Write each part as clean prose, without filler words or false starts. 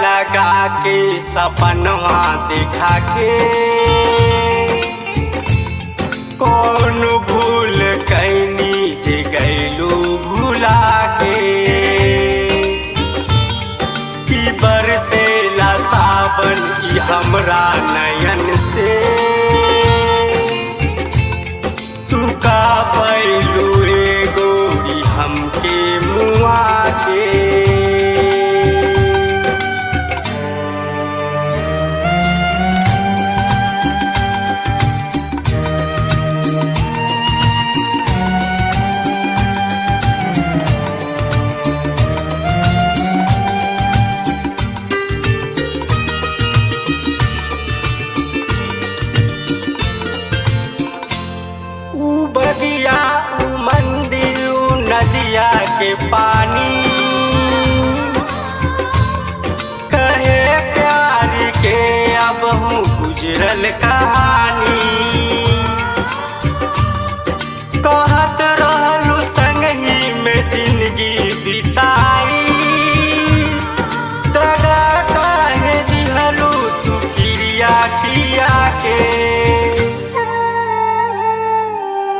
लगा के सपनवा देखा के कौन भूल कैनी जे गैलू भुला के कि बरसेला सावन ई हमरा नयन से तू का पैलू गोरी हमके मुआ के। बगिया ऊ मंदिर ऊ नदिया के पानी कहे प्यार के अब हूँ गुजरल कहानी कहत रहलू संग ही में जिंदगी बिताई दगा काहे दिहलू तू क्रिया खिया के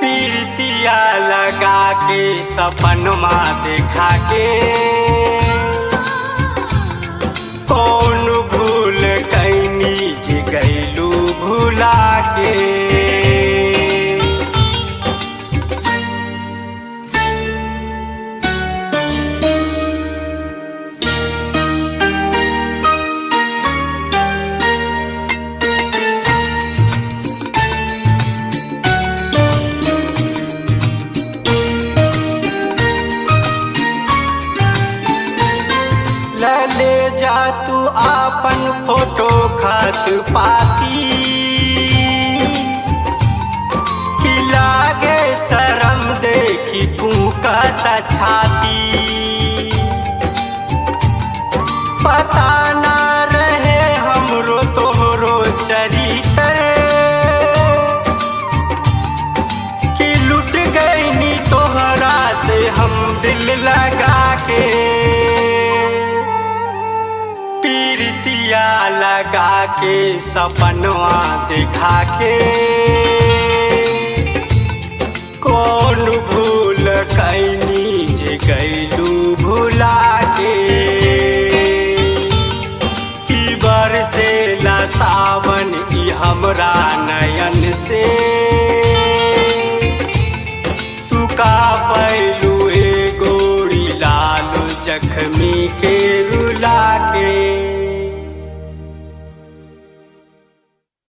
पीरतिया लगा के सपनमा देखा के कौन भूल कैनी जे गैलू भुला के। ले जा तू आपन फोटो खत पाती कि लागे शरम देखी कूकता छाती पता ना रहे हमरो तोहरो चरित्र कि लुट गईनी तोहरा से हम दिल लगा के पीरतिया लगा के सपनवा देखा के कौन भूल कैनी जे गैलू भुला के कि बरसेला सावन ई हमरा नयन से